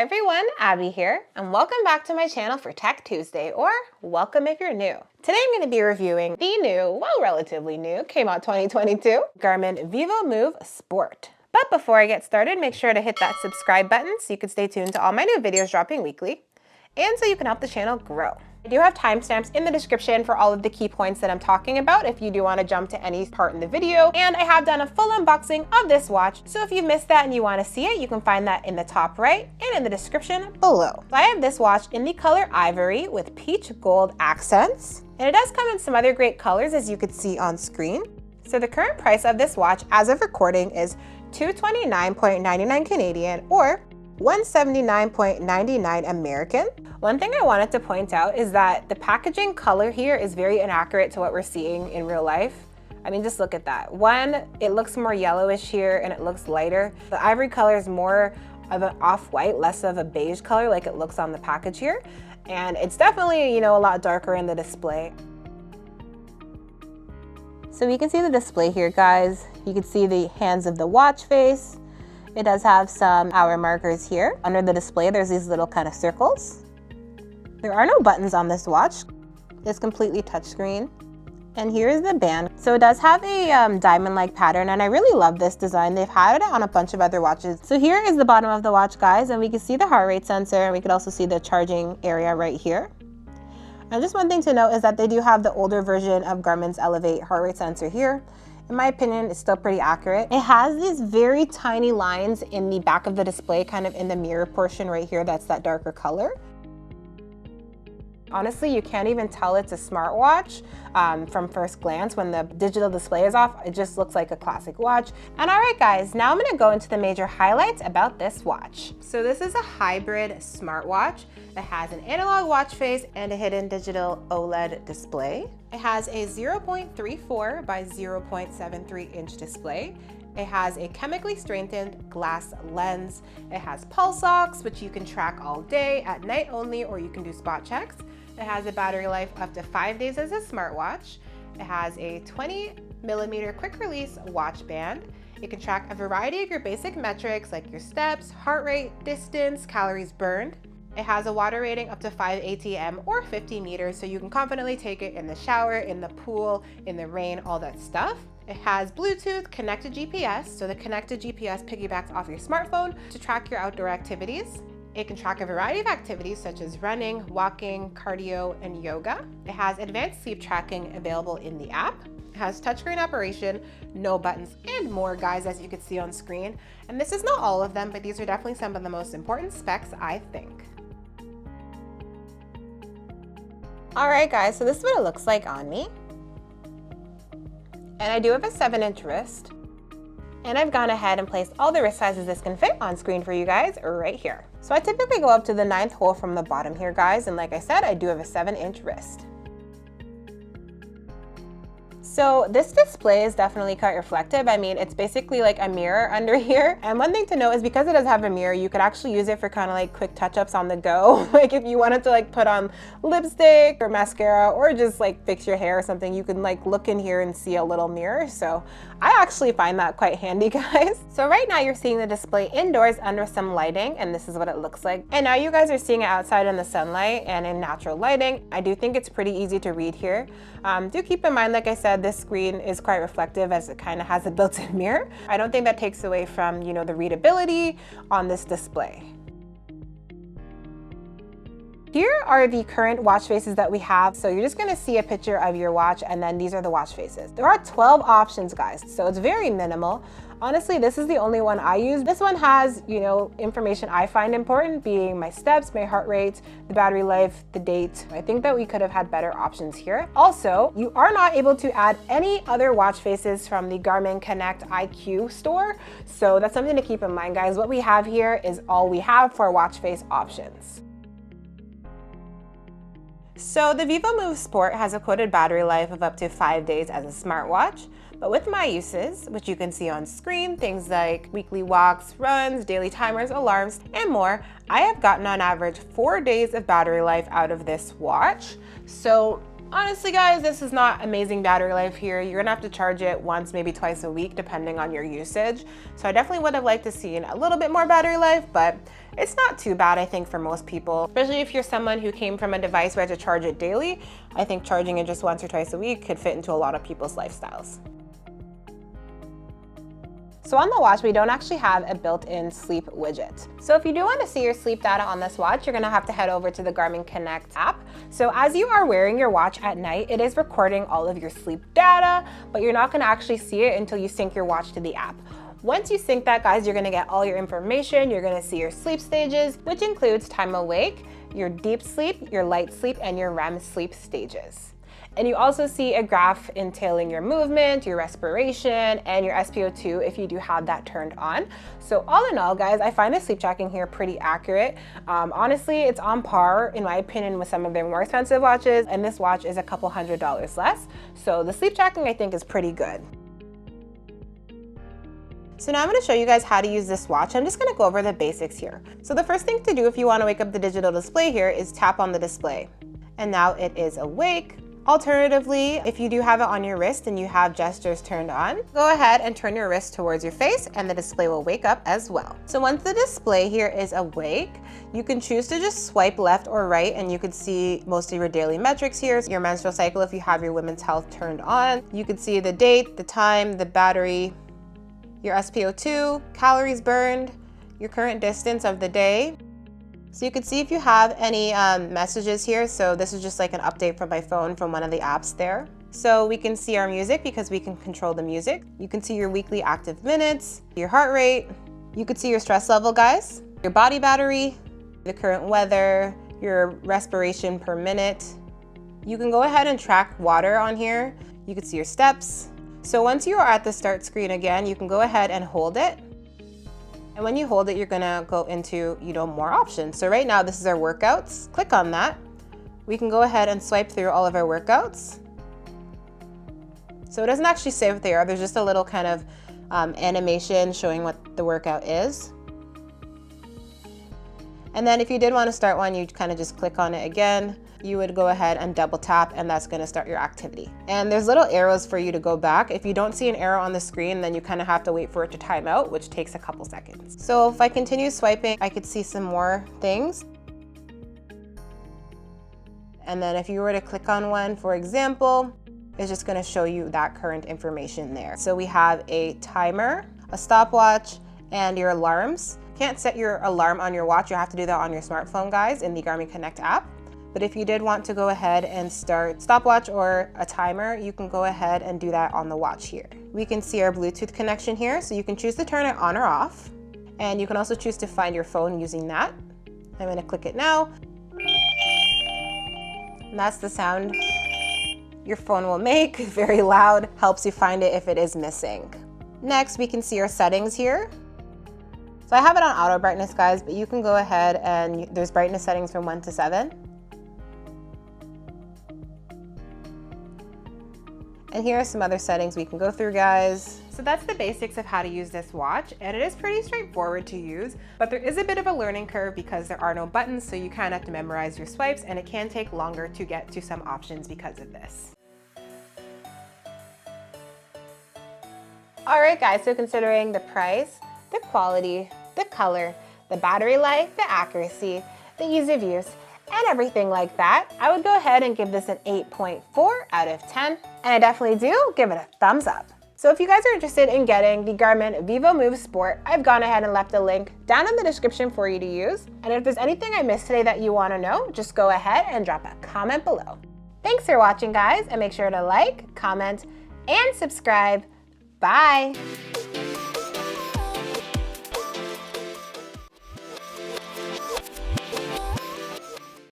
Hi everyone, Abby here, and welcome back to my channel for Tech Tuesday, or welcome if you're new. Today I'm going to be reviewing the new, well, relatively new, came out 2022, Garmin Vivomove Sport. But before I get started, make sure to hit that subscribe button so you can stay tuned to all my new videos dropping weekly, and so you can help the channel grow. I do have timestamps in the description for all of the key points that I'm talking about if you do want to jump to any part in the video. And I have done a full unboxing of this watch, so if you missed that and you want to see it, you can find that in the top right and in the description below. So I have this watch in the color Ivory with peach gold accents, and it does come in some other great colors as you could see on screen. So the current price of this watch as of recording is $229.99 Canadian or $179.99 American. One thing I wanted to point out is that the packaging color here is very inaccurate to what we're seeing in real life. I mean, just look at that. One, it looks more yellowish here and it looks lighter. The ivory color is more of an off-white, less of a beige color like it looks on the package here. And it's definitely, a lot darker in the display. So you can see the display here, guys. You can see the hands of the watch face. It does have some hour markers here. Under the display, there's these little kind of circles. There are no buttons on this watch. It's completely touchscreen. And here is the band. So it does have a diamond-like pattern, and I really love this design. They've had it on a bunch of other watches. So here is the bottom of the watch, guys, and we can see the heart rate sensor, and we can also see the charging area right here. And just one thing to note is that they do have the older version of Garmin's Elevate heart rate sensor here. In my opinion, it's still pretty accurate. It has these very tiny lines in the back of the display, kind of in the mirror portion right here, that's that darker color. Honestly, you can't even tell it's a smartwatch from first glance. When the digital display is off, it just looks like a classic watch. And all right, guys, now I'm gonna go into the major highlights about this watch. So this is a hybrid smartwatch that has an analog watch face and a hidden digital OLED display. It has a 0.34 by 0.73 inch display. It has a chemically strengthened glass lens. It has pulse ox, which you can track all day, at night only, or you can do spot checks. It has a battery life up to 5 days as a smartwatch. It has a 20mm quick release watch band. It can track a variety of your basic metrics like your steps, heart rate, distance, calories burned. It has a water rating up to 5 ATM or 50 meters, so you can confidently take it in the shower, in the pool, in the rain, all that stuff. It has Bluetooth connected GPS, so the connected GPS piggybacks off your smartphone to track your outdoor activities. It can track a variety of activities such as running, walking, cardio, and yoga. It has advanced sleep tracking available in the app. It has touchscreen operation, no buttons, and more, guys, as you can see on screen. And this is not all of them, but these are definitely some of the most important specs, I think. All right, guys, so this is what it looks like on me. And I do have a 7-inch wrist. And I've gone ahead and placed all the wrist sizes this can fit on screen for you guys right here. So I typically go up to the 9th hole from the bottom here, guys. And like I said, I do have a 7-inch wrist. So this display is definitely quite reflective. I mean, it's basically like a mirror under here. And one thing to note is because it does have a mirror, you could actually use it for kind of like quick touch-ups on the go. Like if you wanted to like put on lipstick or mascara or just like fix your hair or something, you can like look in here and see a little mirror. So I actually find that quite handy, guys. So right now you're seeing the display indoors under some lighting, and this is what it looks like. And now you guys are seeing it outside in the sunlight and in natural lighting. I do think it's pretty easy to read here. Do keep in mind, like I said, this screen is quite reflective as it kind of has a built-in mirror. I don't think that takes away from, the readability on this display. Here are the current watch faces that we have. So you're just gonna see a picture of your watch, and then these are the watch faces. There are 12 options, guys, so it's very minimal. Honestly, this is the only one I use. This one has, information I find important, being my steps, my heart rate, the battery life, the date. I think that we could have had better options here. Also, you are not able to add any other watch faces from the Garmin Connect IQ store. So that's something to keep in mind, guys. What we have here is all we have for watch face options. So the Vivomove Sport has a quoted battery life of up to 5 days as a smartwatch. But with my uses, which you can see on screen, things like weekly walks, runs, daily timers, alarms, and more, I have gotten on average 4 days of battery life out of this watch. So Honestly guys, this is not amazing battery life here. You're gonna have to charge it once, maybe twice a week, depending on your usage. So I definitely would have liked to see a little bit more battery life, but it's not too bad, I think, for most people. Especially if you're someone who came from a device where you had to charge it daily. I think charging it just once or twice a week could fit into a lot of people's lifestyles. So on the watch, we don't actually have a built-in sleep widget. So if you do want to see your sleep data on this watch, you're gonna have to head over to the Garmin Connect app. So as you are wearing your watch at night, it is recording all of your sleep data, but you're not gonna actually see it until you sync your watch to the app. Once you sync that, guys, you're gonna get all your information. You're gonna see your sleep stages, which includes time awake, your deep sleep, your light sleep, and your REM sleep stages. And you also see a graph entailing your movement, your respiration, and your SpO2 if you do have that turned on. So all in all, guys, I find the sleep tracking here pretty accurate. Honestly, it's on par, in my opinion, with some of their more expensive watches, and this watch is a couple $100s less. So the sleep tracking, I think, is pretty good. So now I'm gonna show you guys how to use this watch. I'm just gonna go over the basics here. So the first thing to do if you wanna wake up the digital display here is tap on the display. And now it is awake. Alternatively, if you do have it on your wrist and you have gestures turned on, go ahead and turn your wrist towards your face and the display will wake up as well. So once the display here is awake, you can choose to just swipe left or right and you can see most of your daily metrics here. Your menstrual cycle if you have your women's health turned on. You can see the date, the time, the battery, your SpO2, calories burned, your current distance of the day. So you can see if you have any messages here. So this is just like an update from my phone from one of the apps there. So we can see our music because we can control the music. You can see your weekly active minutes, your heart rate. You can see your stress level, guys, your body battery, the current weather, your respiration per minute. You can go ahead and track water on here. You can see your steps. So once you are at the start screen again, you can go ahead and hold it. And when you hold it, you're gonna go into, more options. So right now, this is our workouts. Click on that. We can go ahead and swipe through all of our workouts. So it doesn't actually say what they are. There's just a little kind of animation showing what the workout is. And then if you did want to start one, you'd kind of just click on it again. You would go ahead and double tap and that's going to start your activity. And there's little arrows for you to go back. If you don't see an arrow on the screen, then you kind of have to wait for it to time out, which takes a couple seconds. So if I continue swiping, I could see some more things. And then if you were to click on one, for example, it's just going to show you that current information there. So we have a timer, a stopwatch, and your alarms. You can't set your alarm on your watch. You have to do that on your smartphone, guys, in the Garmin Connect app. But if you did want to go ahead and start stopwatch or a timer, you can go ahead and do that on the watch here. We can see our Bluetooth connection here, so you can choose to turn it on or off. And you can also choose to find your phone using that. I'm gonna click it now. And that's the sound your phone will make, very loud, helps you find it if it is missing. Next, we can see our settings here. So I have it on auto brightness, guys, but you can go ahead and there's brightness settings from 1 to 7. And here are some other settings we can go through, guys. So that's the basics of how to use this watch, and it is pretty straightforward to use, but there is a bit of a learning curve because there are no buttons, so you kind of have to memorize your swipes, and it can take longer to get to some options because of this. All right, guys, so considering the price, the quality, the color, the battery life, the accuracy, the ease of use, and everything like that, I would go ahead and give this an 8.4 out of 10, and I definitely do give it a thumbs up. So if you guys are interested in getting the Garmin Vivomove Sport, I've gone ahead and left a link down in the description for you to use. And if there's anything I missed today that you want to know, just go ahead and drop a comment below. Thanks for watching, guys, and make sure to like, comment, and subscribe. Bye.